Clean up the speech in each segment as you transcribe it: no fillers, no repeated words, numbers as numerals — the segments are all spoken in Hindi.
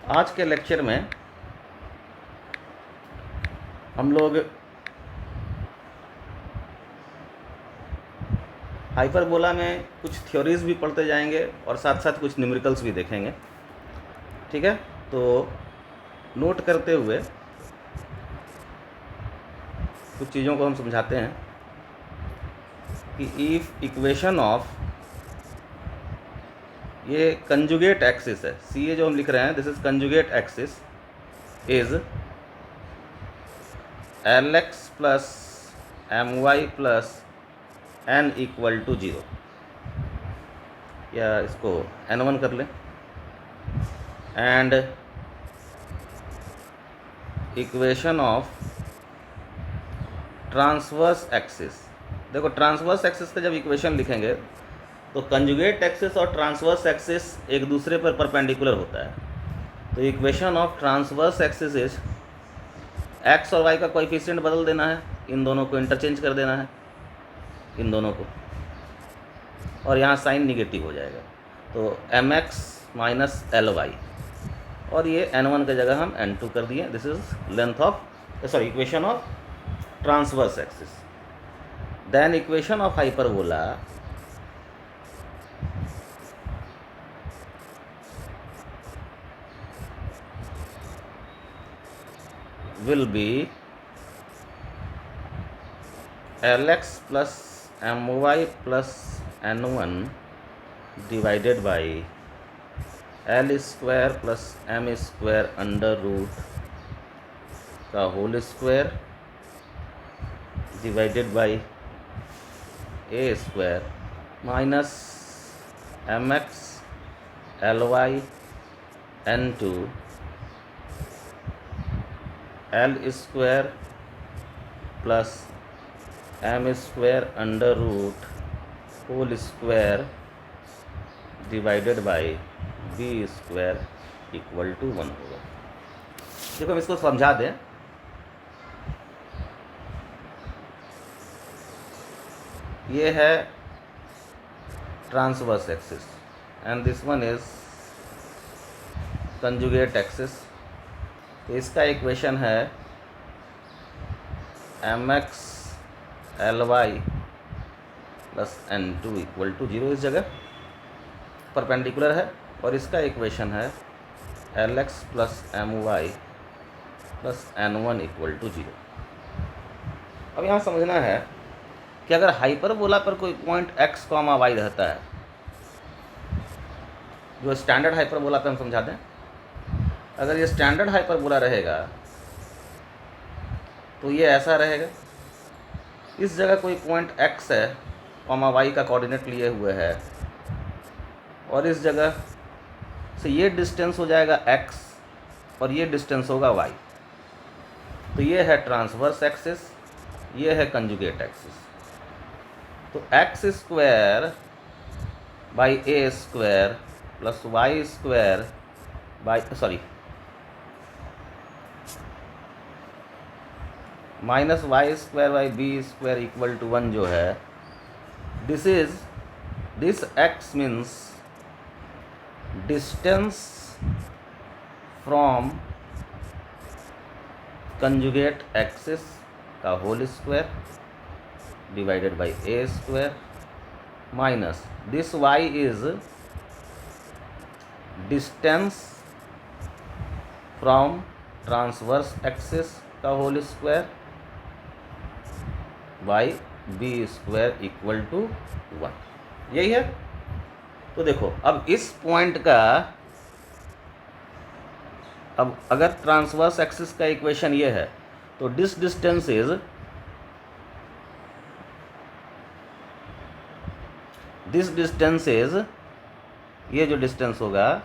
आज के लेक्चर में हम लोग हाइपरबोला में कुछ थ्योरीज भी पढ़ते जाएंगे और साथ साथ कुछ न्यूमेरिकल्स भी देखेंगे। ठीक है, तो नोट करते हुए कुछ चीज़ों को हम समझाते हैं कि इफ इक्वेशन ऑफ, ये कंजुगेट एक्सिस है, सी ए जो हम लिख रहे हैं, this is conjugate axis is L X plus M Y plus N equal to 0, या इसको n1 कर लें। And equation of transverse axis, देखो ट्रांसवर्स एक्सिस का जब इक्वेशन लिखेंगे तो कंजुगेट एक्सिस और ट्रांसवर्स एक्सिस एक दूसरे पर परपेंडिकुलर होता है। तो equation of transverse axis is X और वाई का कोएफिशिएंट बदल देना है, इन दोनों को इंटरचेंज कर देना है, इन दोनों को, और यहाँ साइन निगेटिव हो जाएगा। तो M X minus L Y, और ये n1 की जगह हम n2 कर दिए। This is length of, sorry, equation of transverse axis. Then equation of hyperbola will be Lx plus My plus n1 divided by L square plus M square under root का whole square divided by A square minus mx ly n2 L square plus M square under root whole square divided by B square equal to 1 होगा। देखो हम इसको समझा दें। ये है transverse axis and this one is conjugate axis. तो इसका इक्वेशन है M X L Y plus n2 equal to 0, इस जगह परपेंडिकुलर है। और इसका इक्वेशन है L X plus M Y plus n1 equal to 0। अब यहाँ समझना है कि अगर हाइपरबोला पर कोई पॉइंट x, y रहता है, जो स्टैंडर्ड हाइपरबोला पे हम समझा दें, अगर ये स्टैंडर्ड हाइपरबोला रहेगा तो ये ऐसा रहेगा। इस जगह कोई पॉइंट x है, y का कोऑर्डिनेट लिए हुए है, और इस जगह से ये डिस्टेंस हो जाएगा x और ये डिस्टेंस होगा y। तो ये है ट्रांसवर्स एक्सिस, ये है कंजुगेट एक्सिस। तो x square by a square plus Y square by, sorry, minus y square by b square equal to 1 जो है, this x means distance from conjugate axis का whole square divided by a square minus this y is distance from transverse axis का whole square by b square equal to 1। यही है। तो देखो अब इस पॉइंट का, अब अगर ट्रांसवर्स एक्सिस का इक्वेशन ये है तो दिस डिस्टेंस इज ये जो डिस्टेंस होगा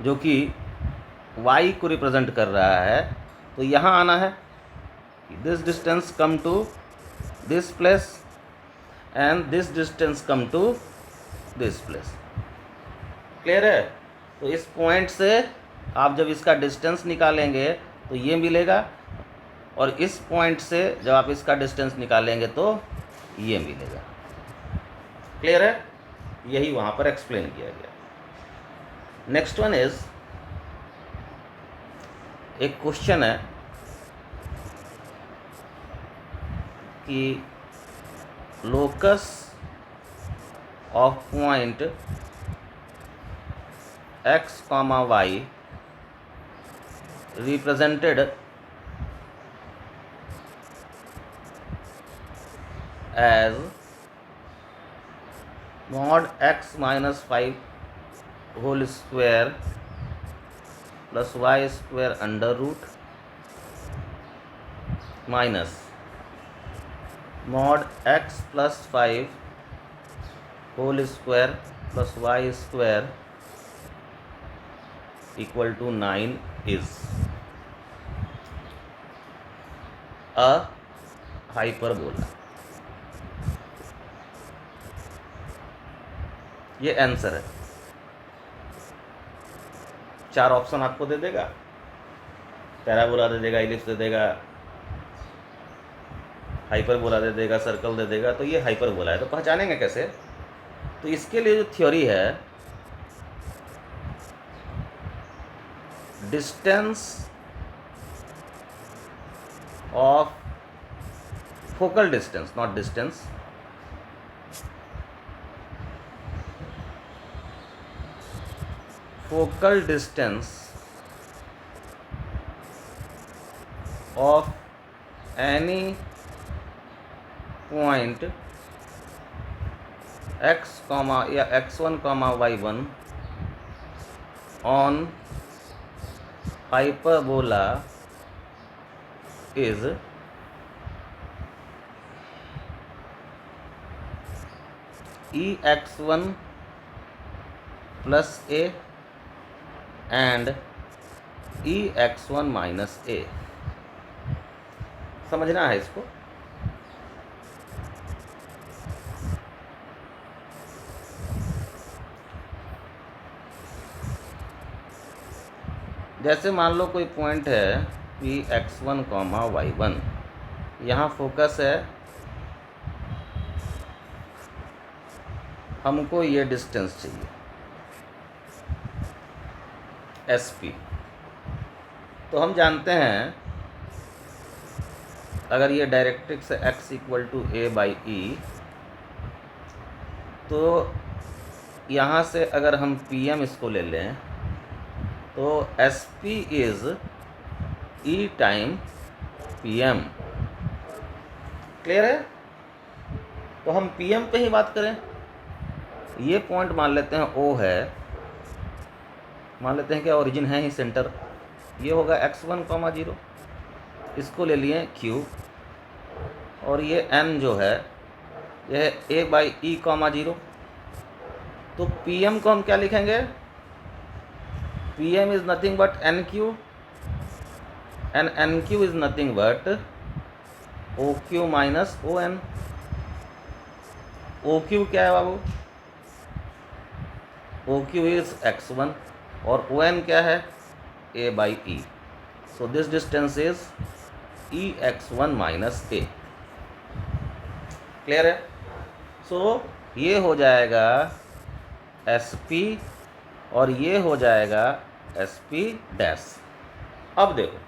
जो कि y को रिप्रेजेंट कर रहा है, तो यहाँ आना है। This distance come to this place and this distance come to this place. Clear है? तो इस पॉइंट से आप जब इसका डिस्टेंस निकालेंगे तो ये मिलेगा, और इस पॉइंट से जब आप इसका डिस्टेंस निकालेंगे तो ये मिलेगा। क्लियर है? यही वहाँ पर एक्सप्लेन किया गया। नेक्स्ट वन इज एक क्वेश्चन है कि locus of point x, y represented as mod x minus 5 whole square plus y square under root minus mod x plus 5 whole square plus y square equal to 9 is a hyperbola। ये आंसर है। 4 ऑप्शन आपको दे देगा, पैराबोला दे देगा, इलिप्स दे देगा, हाइपरबोला दे देगा, सर्कल दे देगा। तो ये हाइपरबोला है। तो पहचानेंगे कैसे? तो इसके लिए जो थ्योरी है, distance of focal distance, not distance, focal distance of any point x या x1, y1 on hyperbola is ex1 plus a and ex1 minus a। समझना है इसको। जैसे मान लो कोई पॉइंट है ex1, y1, यहाँ फोकस है, हमको ये डिस्टेंस चाहिए SP। तो हम जानते हैं अगर ये डायरेक्ट्रिक्स है x इक्वल टू a/e, तो यहाँ से अगर हम PM इसको ले लें तो SP is E time PM। Clear है? तो हम PM पे ही बात करें। ये पॉइंट मान लेते हैं O है, मान लेते हैं कि ओरिजिन है ही सेंटर, ये होगा x1, 0, इसको ले लिए Q, और ये N जो है यह है a/e, 0। तो PM को हम क्या लिखेंगे? PM is nothing but NQ, and NQ is nothing but OQ minus ON। OQ क्या है बाबू? OQ इज़ x1 और ON क्या है? a/e। So this distance is ex1 minus a। Clear है? सो ये हो जाएगा SP और ये हो जाएगा SP डैश। अब देखो,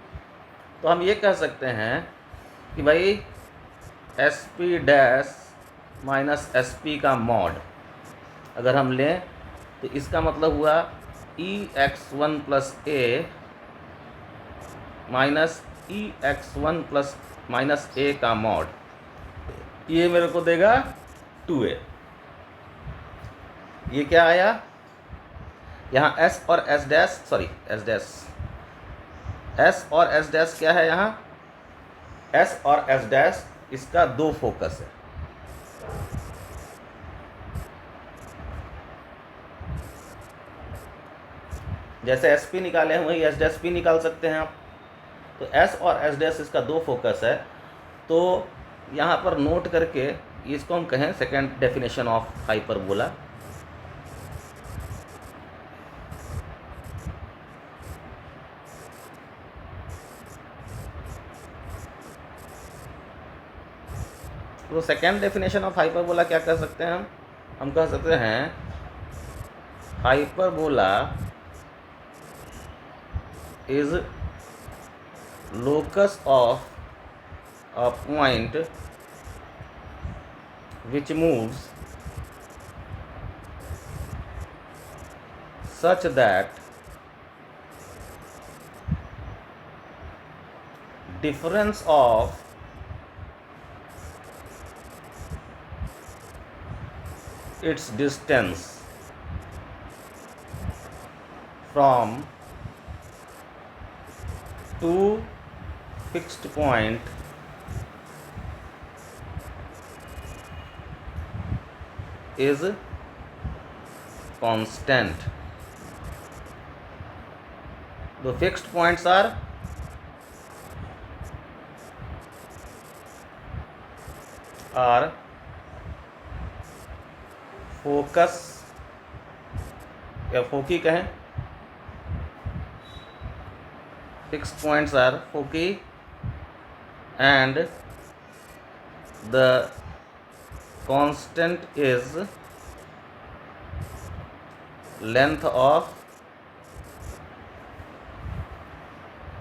तो हम ये कह सकते हैं कि भाई SP डैश माइनस SP का मॉड अगर हम लें तो इसका मतलब हुआ ex1 plus a minus ex1 plus minus a का मॉड, ये मेरे को देगा 2a। ये क्या आया? यहाँ S और S dash, sorry S dash, S और S डैश क्या है यहाँ? S और S डैश इसका 2 फोकस है। जैसे SP निकाले हैं वही S डैश P निकाल सकते हैं आप। तो S और S डैश इसका 2 फोकस है। तो यहाँ पर नोट करके इसको हम कहें सेकेंड डेफिनेशन ऑफ हाइपरबोला। तो सेकेंड डेफिनेशन ऑफ हाइपरबोला क्या कह सकते हैं हम कह सकते हैं hyperbola is locus of a point which moves such that difference of its distance from two fixed point is constant. The fixed points are focus या फोकी कहें, fixed points are foci and the constant is length of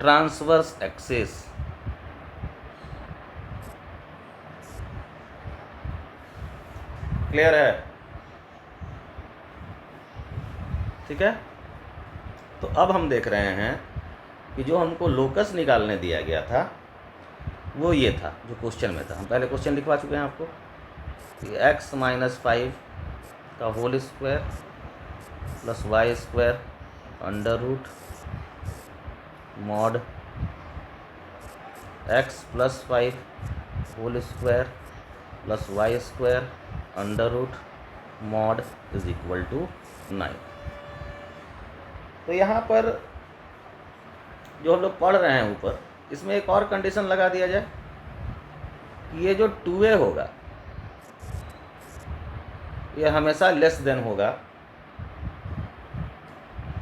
transverse axis. Clear है? ठीक है, तो अब हम देख रहे हैं कि जो हमको लोकस निकालने दिया गया था वो ये था जो क्वेश्चन में था। हम पहले क्वेश्चन लिखवा चुके हैं आपको कि x माइनस 5 का whole square plus Y square under root mod x plus 5 whole square plus Y square under root mod is equal to 9। तो यहाँ पर जो हम लोग पढ़ रहे हैं ऊपर, इसमें एक और कंडीशन लगा दिया जाए कि ये जो 2a होगा ये हमेशा लेस देन होगा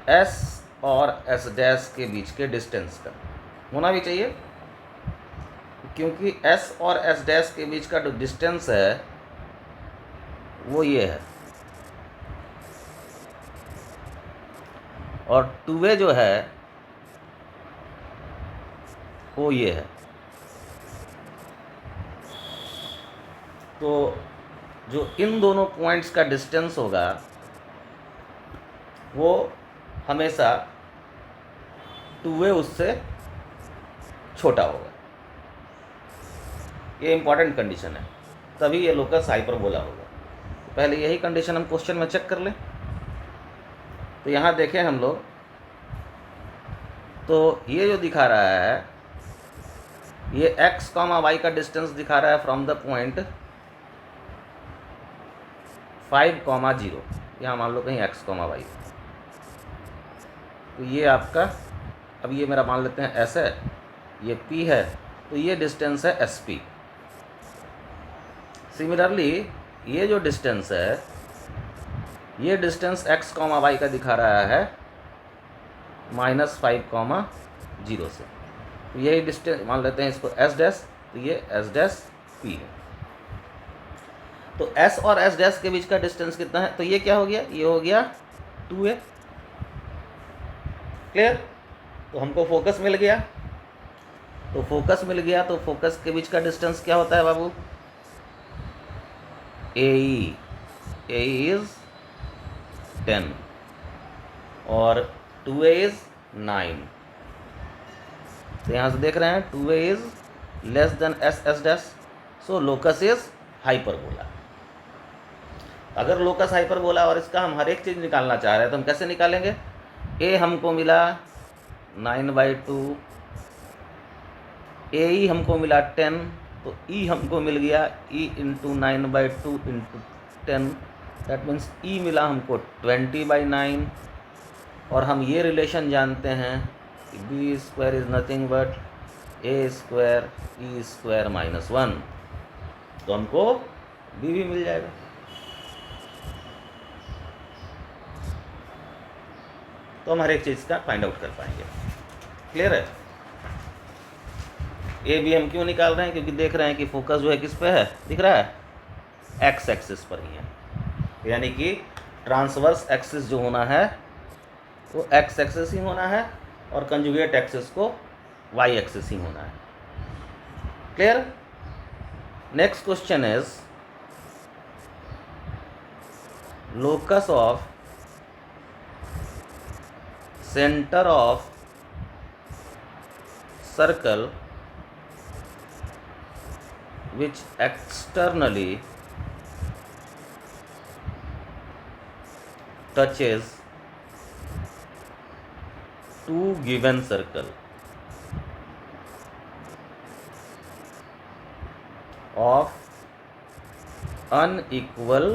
s और s डैश के बीच के डिस्टेंस का होना भी चाहिए, क्योंकि s और s डैश के बीच का जो डिस्टेंस है वो ये है और 2a जो है वो ये है। तो जो इन दोनों पॉइंट्स का डिस्टेंस होगा वो हमेशा 2a उससे छोटा होगा। ये इम्पॉर्टेंट कंडीशन है, तभी ये लोकस हाइपरबोला होगा। पहले यही कंडीशन हम क्वेश्चन में चेक कर लें। तो यहाँ देखें हम लोग, तो ये जो दिखा रहा है ये x, y का डिस्टेंस दिखा रहा है फ्रॉम द पॉइंट 5, 0। यहाँ मान लो कहीं x, y। तो ये आपका, अब ये मेरा मान लेते हैं s है, ये p है, तो ये डिस्टेंस है sp। सिमिलरली ये जो डिस्टेंस है ये डिस्टेंस x, y का दिखा रहा है -5, 0 से। तो यही डिस्टेंस मान लेते हैं इसको s डैश, तो ये s डैश p है। तो s और s डैश के बीच का डिस्टेंस कितना है? तो ये क्या हो गया? ये हो गया 2a। क्लियर? तो हमको फोकस मिल गया। तो फोकस मिल गया तो फोकस के बीच का डिस्टेंस क्या होता है बाबू? AE इज 10 और 2a इज 9। तो यहाँ से देख रहे हैं 2a is less than s dash, so locus is hyperbola. अगर लोकस हाइपरबोला और इसका हम हर एक चीज़ निकालना चाह रहे हैं तो हम कैसे निकालेंगे? a हमको मिला 9/2, AE हमको मिला 10, तो E हमको मिल गया E into 9/2 into 10, that means E मिला हमको 20/9। और हम ये रिलेशन जानते हैं कि b square is nothing but a square E square -1, तो हमको b भी मिल जाएगा। तो हम हर एक चीज़ का फाइंड आउट कर पाएंगे। क्लियर है? ए भी हम क्यों निकाल रहे हैं? क्योंकि देख रहे हैं कि फोकस जो है किस पे है, दिख रहा है एक्स एक्सिस पर ही है, यानी कि ट्रांसवर्स एक्सिस जो होना है वो एक्स एक्सिस ही होना है और कंजुगेट एक्सिस को वाई एक्सिस ही होना है। Clear? Next question is locus of centre of circle which externally touches two given circle of unequal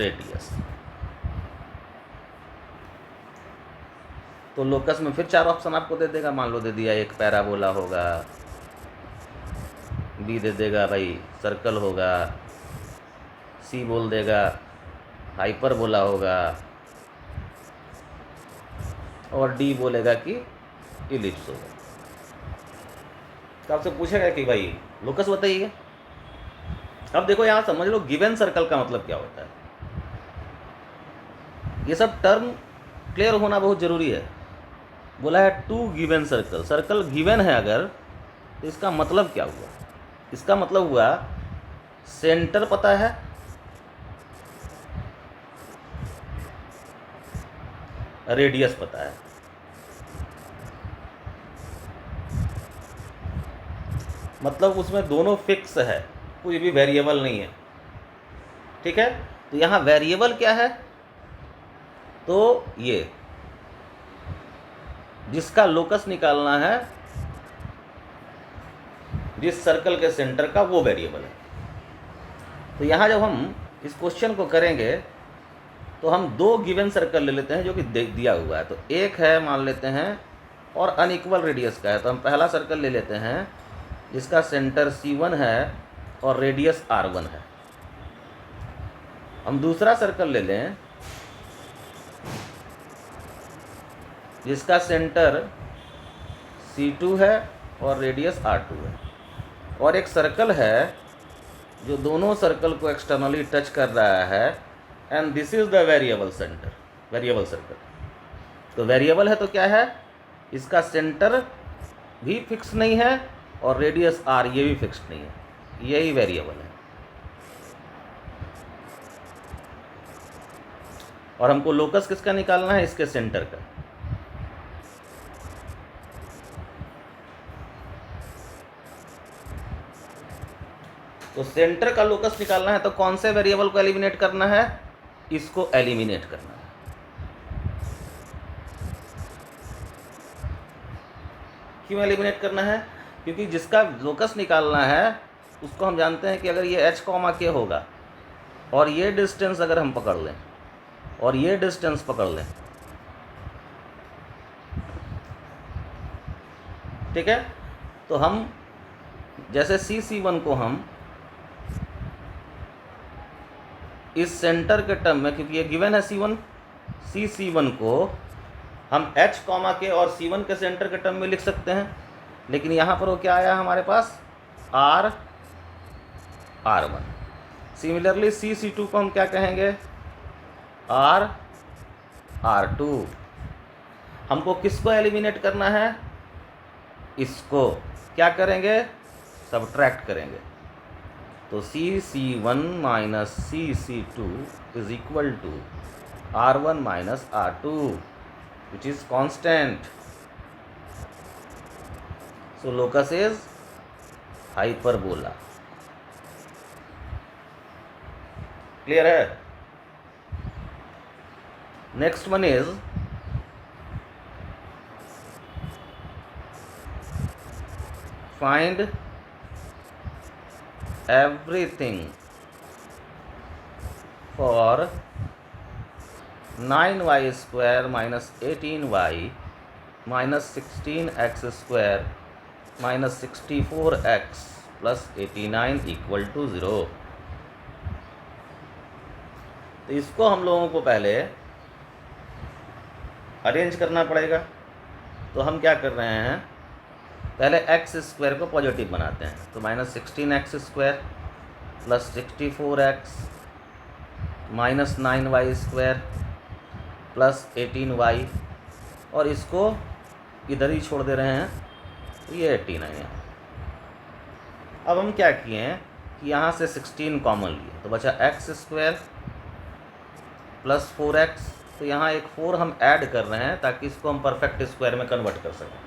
radius। तो लोकस में फिर 4 ऑप्शन आपको दे देगा। मान लो दे दिया एक पैराबोला होगा, बी दे देगा भाई सर्कल होगा, सी बोल देगा हाइपरबोला होगा, और डी बोलेगा कि इलिप्स होगा। तो आपसे पूछेगा कि भाई लोकस बताइए। अब देखो यहाँ समझ लो गिवन सर्कल का मतलब क्या होता है। ये सब टर्म क्लियर होना बहुत ज़रूरी है। बोला है to given circle, circle given है अगर, तो इसका मतलब क्या हुआ? इसका मतलब हुआ सेंटर पता है, रेडियस पता है। मतलब उसमें दोनों फिक्स है, कोई भी वेरिएबल नहीं है। ठीक है, तो यहाँ वेरिएबल क्या है? तो ये जिसका लोकस निकालना है जिस सर्कल के सेंटर का, वो वेरिएबल है। तो यहाँ जब हम इस क्वेश्चन को करेंगे तो हम 2 गिवन सर्कल ले लेते हैं जो कि दिया हुआ है। तो एक है मान लेते हैं और अनइक्वल रेडियस का है, तो हम पहला सर्कल ले लेते हैं जिसका सेंटर C1 है और रेडियस R1 है। हम दूसरा सर्कल ले लें जिसका सेंटर C2 है और रेडियस R2 है, और एक सर्कल है जो दोनों सर्कल को एक्सटर्नली टच कर रहा है, and this is the variable centre, variable circle. तो वेरिएबल है तो क्या है? इसका सेंटर भी फिक्स नहीं है और रेडियस R ये भी फिक्स नहीं है, यही वेरिएबल है। और हमको लोकस किसका निकालना है? इसके सेंटर का। तो सेंटर का लोकस निकालना है तो कौन से वेरिएबल को एलिमिनेट करना है? इसको एलिमिनेट करना है। क्यों एलिमिनेट करना है? क्योंकि जिसका लोकस निकालना है उसको हम जानते हैं कि अगर ये h, k होगा और ये डिस्टेंस अगर हम पकड़ लें और ये डिस्टेंस पकड़ लें, ठीक है, तो हम जैसे C1 को हम इस सेंटर के टर्म में, क्योंकि ये गिवन है C1 को हम h, k और C1 के सेंटर के टर्म में लिख सकते हैं। लेकिन यहाँ पर वो क्या आया हमारे पास? R1। सिमिलरली C2 को हम क्या कहेंगे? R2। हमको किसको एलिमिनेट करना है? इसको क्या करेंगे? सबट्रैक्ट करेंगे। तो C1 minus C2 is equal to R1 minus R2 which is constant. So locus is hyperbola. Clear है? Next one is find everything for 9y square minus 18y minus 16x square minus 64x plus 89 equal to 0। तो इसको हम लोगों को पहले अरेंज करना पड़ेगा। तो हम क्या कर रहे हैं? पहले एक्स स्क्वायर को पॉजिटिव बनाते हैं। तो minus 16x square plus 64x minus 9y square plus 18y और इसको इधर ही छोड़ दे रहे हैं, तो ये 89 है। अब हम क्या किए हैं कि यहाँ से 16 कॉमन लिए, तो बचा एक्स स्क्वायर प्लस 4x। तो यहाँ एक 4 हम ऐड कर रहे हैं ताकि इसको हम परफेक्ट स्क्वायर में कन्वर्ट कर सकें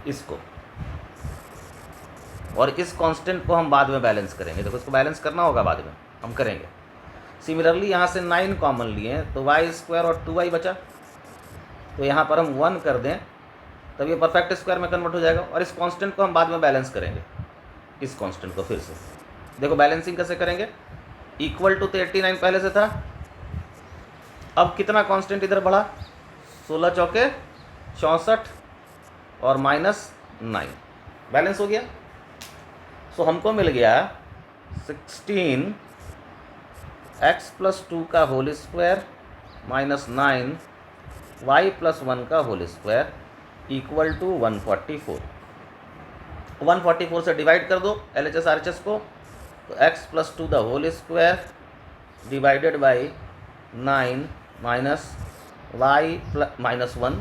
इसको, और इस कांस्टेंट को हम बाद में बैलेंस करेंगे। देखो इसको बैलेंस करना होगा, बाद में हम करेंगे। सिमिलरली यहाँ से 9 कॉमन लिए हैं, तो वाई स्क्वायर और 2y बचा, तो यहाँ पर हम 1 कर दें तब ये परफेक्ट स्क्वायर में कन्वर्ट हो जाएगा, और इस कांस्टेंट को हम बाद में बैलेंस करेंगे। इस कांस्टेंट को फिर से देखो बैलेंसिंग कैसे करेंगे, इक्वल टू तो 89 पहले से था, अब कितना कांस्टेंट इधर बढ़ा, 16 चौके 64 और -9, बैलेंस हो गया। सो हमको मिल गया 16 x प्लस 2 का whole square minus 9 y plus 1 का होल स्क्वायर इक्वल टू 144। 144 से डिवाइड कर दो LHS RHS को, तो x plus 2 the whole square divided by 9 minus y minus 1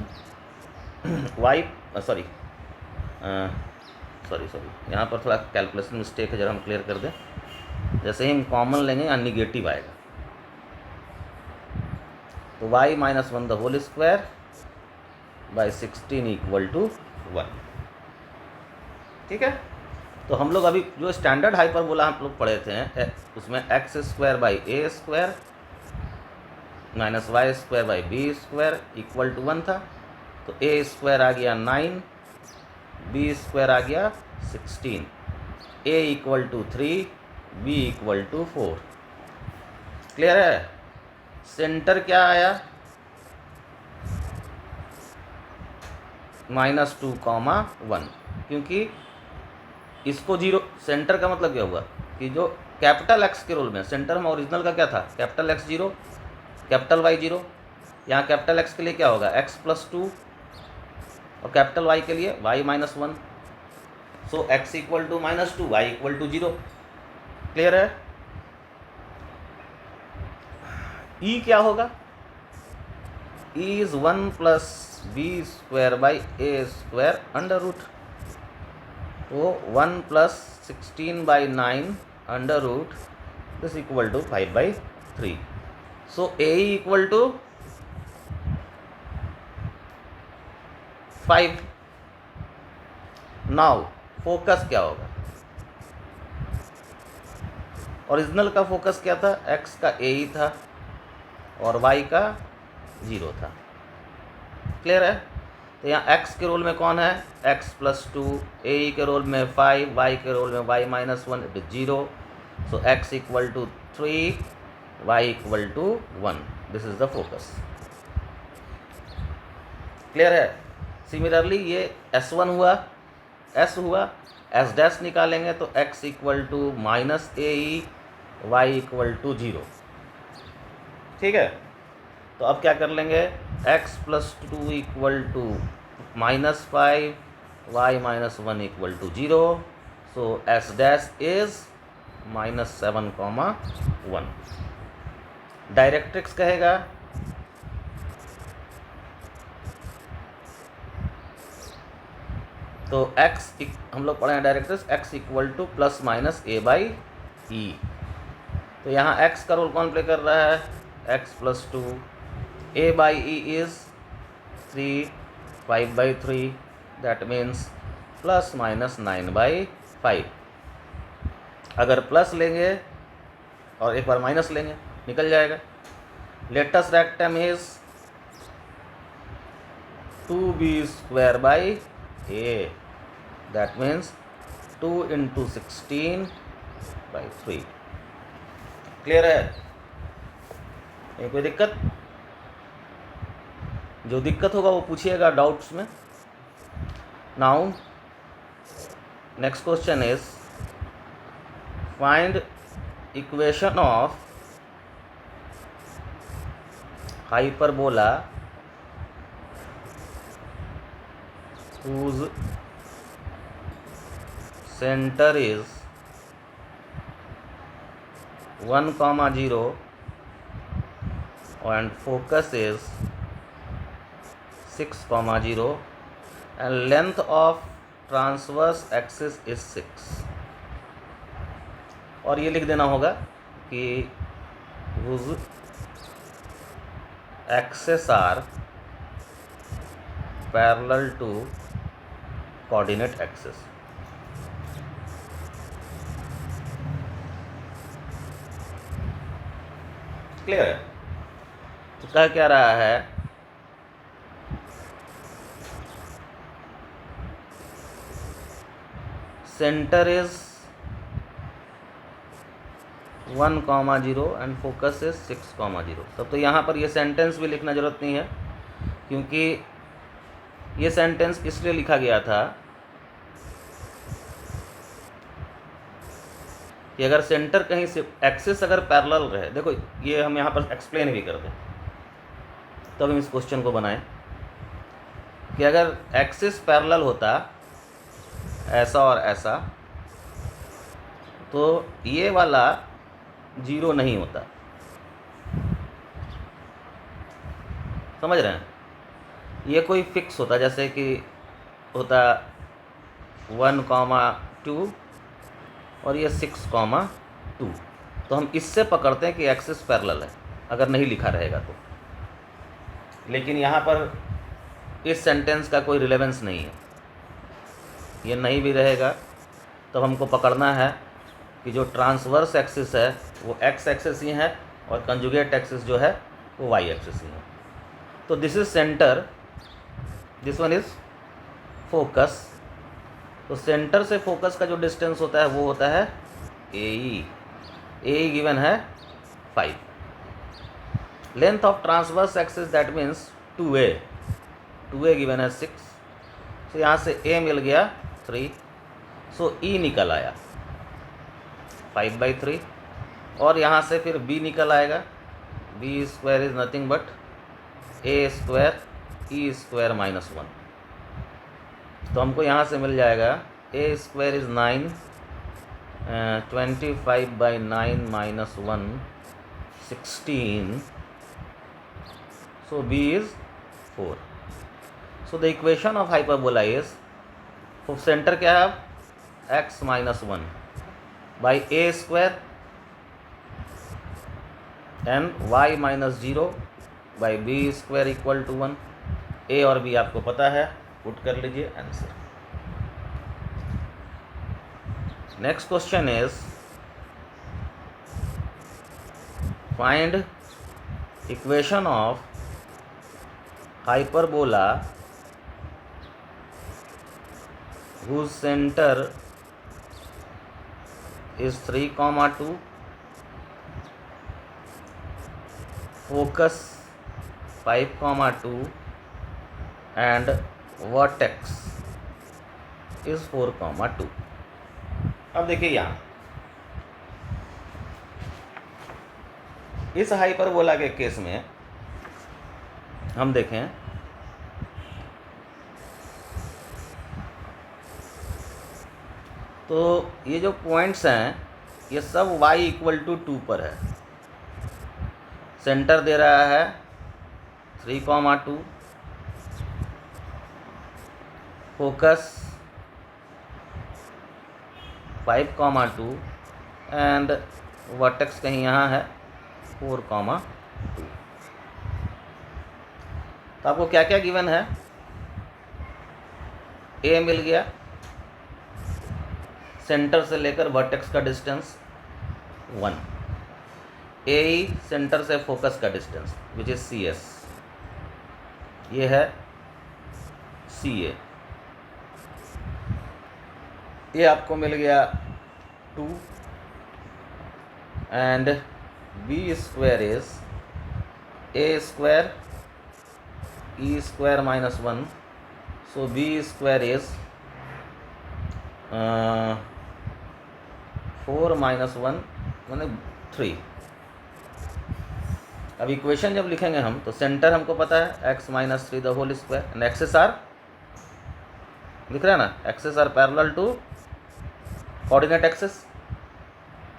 y sorry यहाँ पर थोड़ा कैलकुलेशन मिस्टेक है, जरा हम क्लियर कर दें। जैसे ही हम कॉमन लेंगे यहाँ निगेटिव आएगा, तो y minus 1 the whole square by 16 equal to 1। ठीक है, तो हम लोग अभी जो स्टैंडर्ड हाइपरबोला हम लोग पढ़े थे उसमें x square by a square minus y square by b square equal to 1 था, तो ए स्क्वायर आ गया 9, बी स्क्वायर आ गया 16, A equal to 3, B equal to 4। Clear है? सेंटर क्या आया, -2, 1, क्योंकि इसको 0, सेंटर का मतलब क्या हुआ कि जो कैपिटल एक्स के रोल में सेंटर में ओरिजिनल का क्या था, कैपिटल एक्स 0 कैपिटल वाई 0, यहाँ कैपिटल एक्स के लिए क्या होगा x प्लस 2 और कैपिटल वाई के लिए y minus 1। So x equal to -2, y equal to 0। Clear है? e क्या होगा, e is 1 plus b square by a square under root, तो 1 plus 16 by 9 under root this equal to 5/3। So a equal to 5। Now focus क्या होगा, ओरिजिनल का फोकस क्या था, x का a ही था और y का 0 था। क्लियर है? तो यहाँ x के रोल में कौन है, x प्लस 2, a के रोल में 5, y के रोल में y minus 1, it is 0। So x equal to 3, y equal to 1, this is the focus. Clear है? सिमिलरली ये S1 हुआ, S हुआ, S डैश निकालेंगे तो x equal to -AE, y equal to 0। ठीक है, तो अब क्या कर लेंगे, x plus 2 equal to -5, y minus 1 equal to 0। So S dash is -7, 1। Directrix कहेगा तो x हम लोग पढ़े हैं directrix, x equal to plus minus a by E. तो यहाँ x का रोल कौन प्ले कर रहा है, x plus 2, a by E is 3, 5/3, that means plus minus 9/5। अगर प्लस लेंगे और एक बार माइनस लेंगे निकल जाएगा। Latus rectum is 2b square by a, that means 2 into 16/3। Clear है? ये कोई दिक्कत, जो दिक्कत होगा वो पूछिएगा डाउट्स में। Now next question is find equation of hyperbola whose center is 1,0 and focus is 6,0 and length of transverse axis is 6. और ये लिख देना होगा कि whose axes are parallel to coordinate axis. Clear है? तो कह क्या रहा है, centre is 1,0 and focus is 6,0. तब तो यहाँ पर ये सेंटेंस भी लिखना जरूरत नहीं है, क्योंकि ये सेंटेंस इसलिए लिखा गया था कि अगर सेंटर कहीं से एक्सिस अगर पैरेलल रहे, देखो ये हम यहाँ पर एक्सप्लेन भी कर दें तब हम इस क्वेश्चन को बनाएं कि अगर एक्सिस पैरेलल होता ऐसा और ऐसा, तो ये वाला 0 नहीं होता। समझ रहे हैं? ये कोई फिक्स होता, जैसे कि होता 1,2 और ये 6,2, तो हम इससे पकड़ते हैं कि एक्सिस पैरेलल है अगर नहीं लिखा रहेगा तो। लेकिन यहाँ पर इस सेंटेंस का कोई रिलेवेंस नहीं है, ये नहीं भी रहेगा तब हमको पकड़ना है कि जो ट्रांसवर्स एक्सिस है वो एक्स एक्सिस ही है और कंजुगेट एक्सिस जो है वो वाई एक्सिस ही है। तो this is centre, this one is focus. तो सेंटर से फोकस का जो डिस्टेंस होता है वो होता है ए ई गिवन है 5। Length of transverse axis that means 2a given है 6। तो यहाँ से a मिल गया 3, सो e निकल आया 5/3, और यहाँ से फिर b निकल आएगा, b square is nothing but a square e square minus 1। तो हमको यहाँ से मिल जाएगा a square is 9, 25/9 minus 1 16, so b is 4. So the equation of hyperbola is, for center क्या है, x minus 1 by a square and y minus 0 by b square equal to 1. a और b आपको पता है, पुट कर लीजिए answer. Next question is find equation of hyperbola whose center is 3,2, focus 5,2 and vertex is 4,2. अब देखिए यहाँ इस हाइपरबोला के केस में हम देखें तो ये जो पॉइंट्स हैं ये सब y = 2 पर है। सेंटर दे रहा है 3,2, फोकस 5,2 एंड वर्टेक्स कहीं यहाँ है 4,2। तो आपको क्या क्या गिवन है, a मिल गया, सेंटर से लेकर वर्टेक्स का डिस्टेंस 1, AE सेंटर से फोकस का डिस्टेंस विच इज CS, ये है CA, ये आपको मिल गया 2 and B square is A square E square minus 1, so B square is 4 minus 1 माने 3। अब इक्वेशन जब लिखेंगे हम तो सेंटर हमको पता है x - 3 the whole square and axes are लिख रहा है ना, axes are parallel to coordinate axes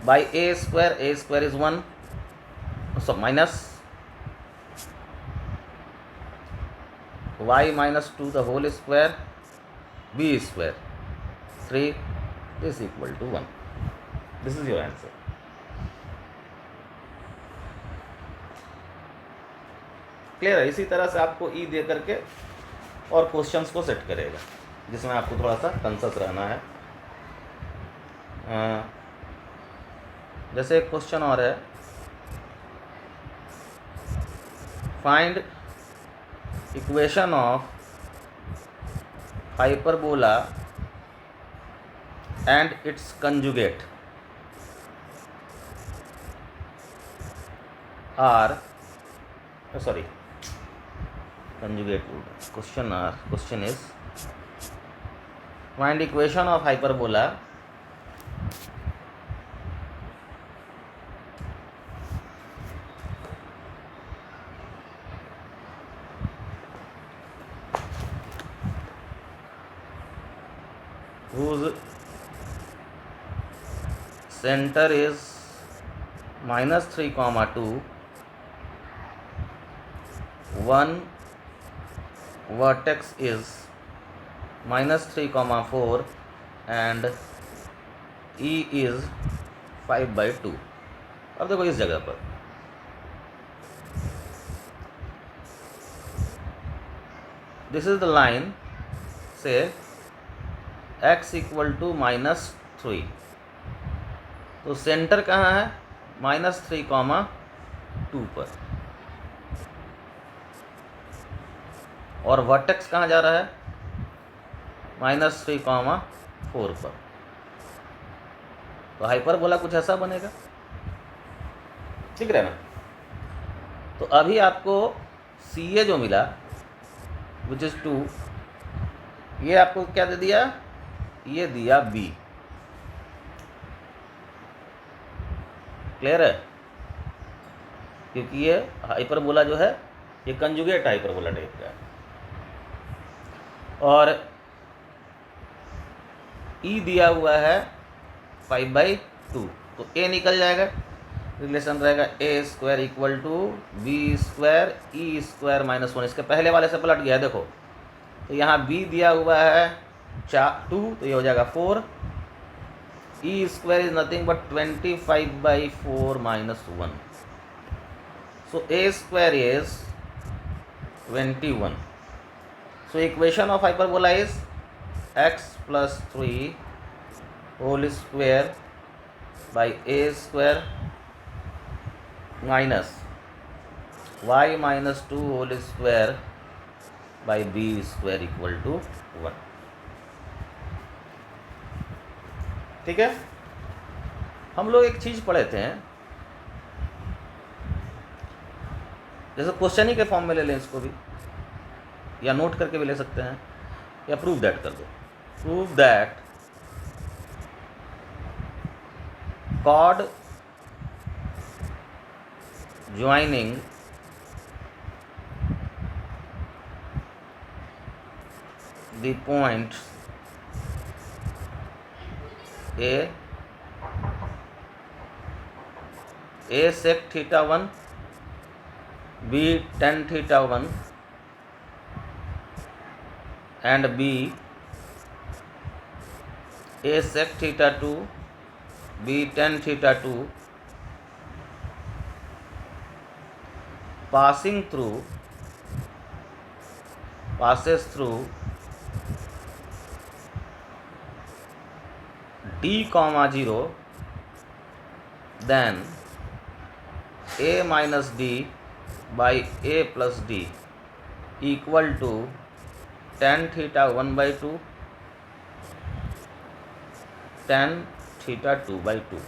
by a square is 1, so minus y minus 2 the whole square b square 3 this equal to 1. This is your answer. Clear है. इसी तरह से आपको ई दे करके और क्वेश्चंस को सेट करेगा जिसमें आपको थोड़ा सा कंसस रहना है. जैसे एक क्वेश्चन और है, find equation of hyperbola and its conjugate or sorry conjugate question is find equation of hyperbola whose center is -3, 2 1 vertex is -3, 4 and E is 5/2. अब देखो इस जगह पर दिस इज द लाइन से x इक्वल टू -3, तो सेंटर कहाँ है? -3, 2 पर, और वर्टेक्स कहाँ जा रहा है? -3, 4 पर. तो हाइपरबोला कुछ ऐसा बनेगा. ठीक है ना. तो अभी आपको सी ए जो मिला विच इज़ 2, ये आपको क्या दे दिया? ये दिया बी. क्लियर है? क्योंकि ये हाइपरबोला जो है ये कंजुगेट हाइपरबोला टाइप का है. और ई दिया हुआ है 5/2, तो ए निकल जाएगा. रिलेशन रहेगा a² equal to b² e² -1. इसके पहले वाले से पलट गया देखो. तो यहाँ b दिया हुआ है 2, तो ये हो जाएगा 4. e² is nothing but 25/4 -1. So a² is 21. So equation of hyperbola is x plus 3 whole square by a square minus y minus 2 whole square by b square equal to 1. ठीक है. हम लोग एक चीज़ पढ़े थे, जैसे क्वेश्चन ही के फॉर्म में ले लें इसको भी, या नोट करके भी ले सकते हैं, या प्रूव दैट कर दो. Prove that chord joining the points A sec θ1, B tan θ1 and B A sec θ2, B tan θ2 passes through D, 0, then A minus D by A plus D equal to tan θ1/2 tan θ2/2.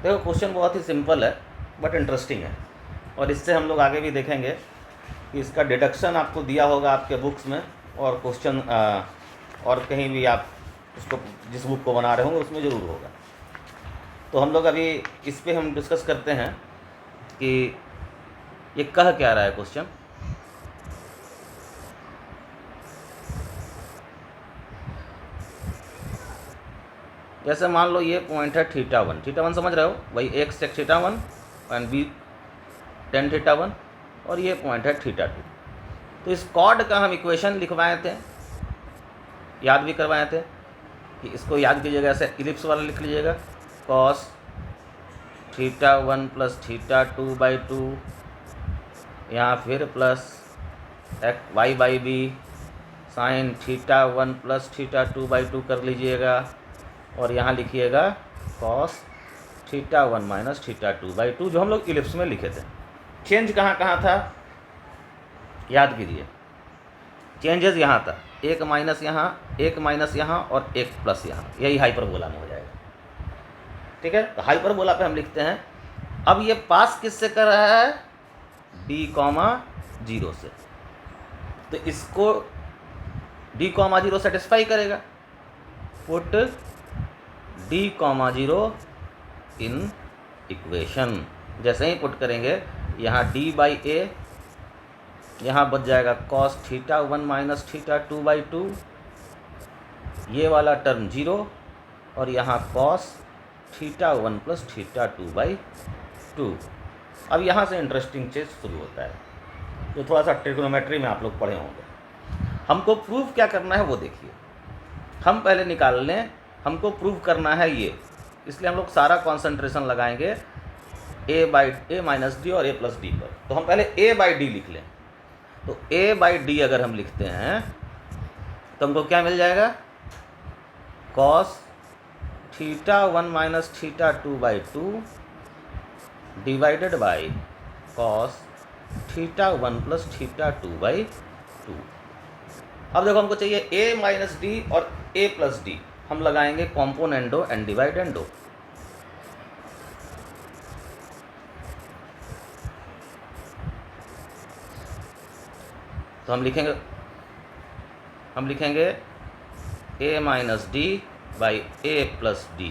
देखो क्वेश्चन बहुत ही सिंपल है बट इंटरेस्टिंग है, और इससे हम लोग आगे भी देखेंगे कि इसका डिडक्शन आपको दिया होगा आपके बुक्स में, और क्वेश्चन और कहीं भी आप उसको जिस बुक को बना रहे होंगे उसमें ज़रूर होगा. तो हम लोग अभी इस पे हम डिस्कस करते हैं कि ये कह क्या रहा है क्वेश्चन. जैसे मान लो ये पॉइंट है θ1 समझ रहे हो, वही x sec θ1 and b tan θ1, और ये पॉइंट है थीटा 2। तो इस कॉर्ड का हम इक्वेशन लिखवाए थे, याद भी करवाए थे कि इसको याद कीजिएगा, ऐसे इलिप्स वाला लिख लीजिएगा, कॉस थीटा 1 प्लस थीटा 2/2, यहाँ फिर plus y by b sine theta 1 plus theta 2/2 कर लीजिएगा, और यहाँ लिखिएगा कॉस थीटा 1 माइनस थीटा 2/2, जो हम लोग इलिप्स में लिखे थे। चेंज कहाँ कहाँ था याद कीजिए, चेंजेस यहाँ था, एक माइनस यहाँ और एक प्लस यहाँ, यही हाइपरबोला में हो जाएगा। ठीक है, तो हाइपरबोला पे हम लिखते हैं। अब ये पास किससे कर रहा है, d,0 से, तो इसको d,0 सेटिस्फाई करेगा। पुट d,0 इन इक्वेशन, जैसे ही पुट करेंगे यहाँ d/a, यहाँ बच जाएगा cos थीटा 1 माइनस थीटा 2/2, ये वाला टर्म 0, और यहाँ cos थीटा 1 प्लस थीटा 2/2। अब यहाँ से इंटरेस्टिंग चीज़ शुरू होता है, जो थोड़ा सा ट्रिग्नोमेट्री में आप लोग पढ़े होंगे। हमको प्रूव क्या करना है वो देखिए, हम पहले निकाल लें, हमको प्रूव करना है ये, इसलिए हम लोग सारा कॉन्सेंट्रेशन लगाएंगे a माइनस डी और a प्लस डी पर। तो हम पहले a/d लिख लें, तो a/d अगर हम लिखते हैं तो हमको क्या मिल जाएगा, cos theta 1 minus theta 2/2 divided by cos theta 1 plus theta 2/2। अब देखो हमको चाहिए a माइनस डी और a प्लस डी, हम लगाएंगे कॉम्पोनेंडो एंड डिवाइडेंडो। तो हम लिखेंगे a minus d by a plus D,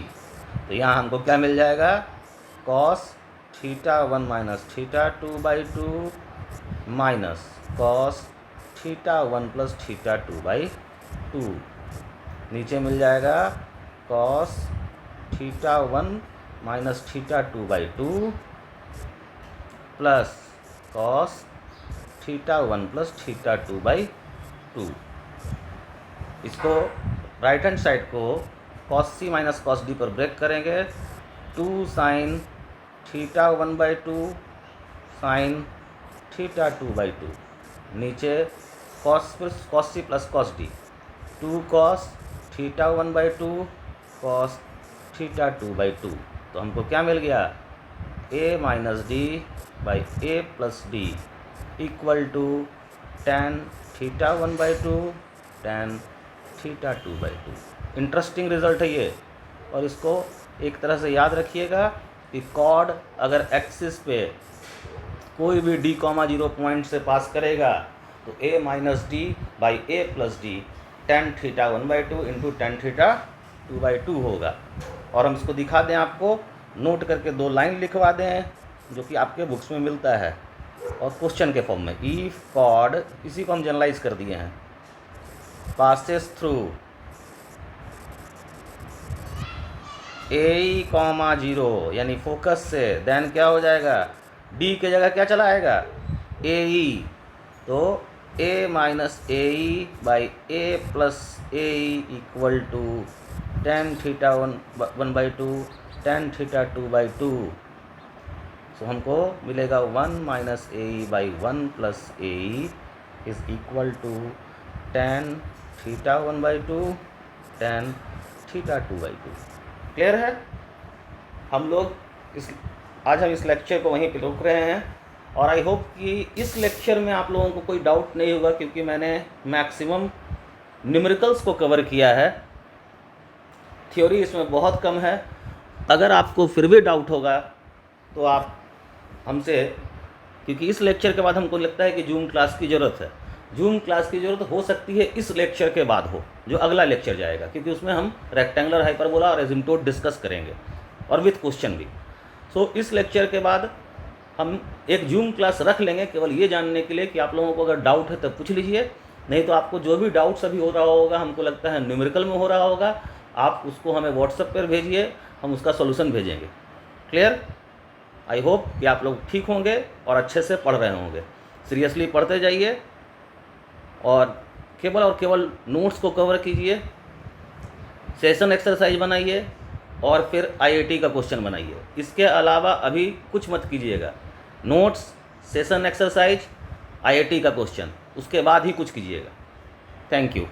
तो यहाँ हमको क्या मिल जाएगा, cos theta 1 minus theta 2/2 minus cos theta 1 plus theta 2/2, नीचे मिल जाएगा cos theta 1 minus theta 2/2 plus cos theta 1 plus theta 2/2। इसको राइट हैंड साइड को cos c minus cos d पर ब्रेक करेंगे, 2 साइन थीटा 1/2 साइन थीटा 2/2, नीचे cos c प्लस cos d, 2 cos theta 1/2 cos theta 2/2। तो हमको क्या मिल गया, a minus d by a plus d equal to tan theta 1/2 tan theta 2/2। Interesting result है ये, और इसको एक तरह से याद रखिएगा कि कॉर्ड अगर एक्सिस पे कोई भी d,0 पॉइंट से पास करेगा तो a minus d by a plus D tan theta 1/2 into tan theta 2/2 होगा। और हम इसको दिखा दें, आपको नोट करके 2 लाइन लिखवा दें, जो कि आपके बुक्स में मिलता है, और क्वेश्चन के फॉर्म में, इफ कॉर्ड, इसी को हम जनरलाइज कर दिए हैं, पासेस थ्रू a,0 यानी फोकस से, देन क्या हो जाएगा, d के जगह क्या चला आएगा, ae, तो a minus ae by a plus ae equal to tan theta 1/2 tan theta 2/2। So हमको मिलेगा 1 minus ae by 1 plus ae is equal to tan theta 1/2 tan theta 2/2। Clear है। हम लोग आज हम इस लेक्चर को वहीं पे रोक रहे हैं, और आई होप कि इस लेक्चर में आप लोगों को कोई डाउट नहीं होगा, क्योंकि मैंने मैक्सिमम न्यूमेरिकल्स को कवर किया है, थ्योरी इसमें बहुत कम है। अगर आपको फिर भी डाउट होगा तो आप हमसे, क्योंकि इस लेक्चर के बाद हमको लगता है कि जूम क्लास की ज़रूरत है, जूम क्लास की ज़रूरत हो सकती है इस लेक्चर के बाद हो, जो अगला लेक्चर जाएगा, क्योंकि उसमें हम रेक्टेंगुलर हाइपरबोला और एसिम्प्टोट डिस्कस करेंगे, और विथ क्वेश्चन भी। सो इस लेक्चर के बाद हम एक जूम क्लास रख लेंगे, केवल ये जानने के लिए कि आप लोगों को अगर डाउट है तब पूछ लीजिए, नहीं तो आपको जो भी डाउट्स अभी हो रहा होगा, हमको लगता है न्यूमेरिकल में हो रहा होगा, आप उसको हमें व्हाट्सएप पर भेजिए, हम उसका सोल्यूशन भेजेंगे। क्लियर। आई होप कि आप लोग ठीक होंगे और अच्छे से पढ़ रहे होंगे। सीरियसली पढ़ते जाइए और केवल नोट्स को कवर कीजिए, सेशन एक्सरसाइज बनाइए और फिर आईआईटी का क्वेश्चन बनाइए। इसके अलावा अभी कुछ मत कीजिएगा। नोट्स, सेशन एक्सरसाइज, आईआईटी का क्वेश्चन, उसके बाद ही कुछ कीजिएगा। Thank you.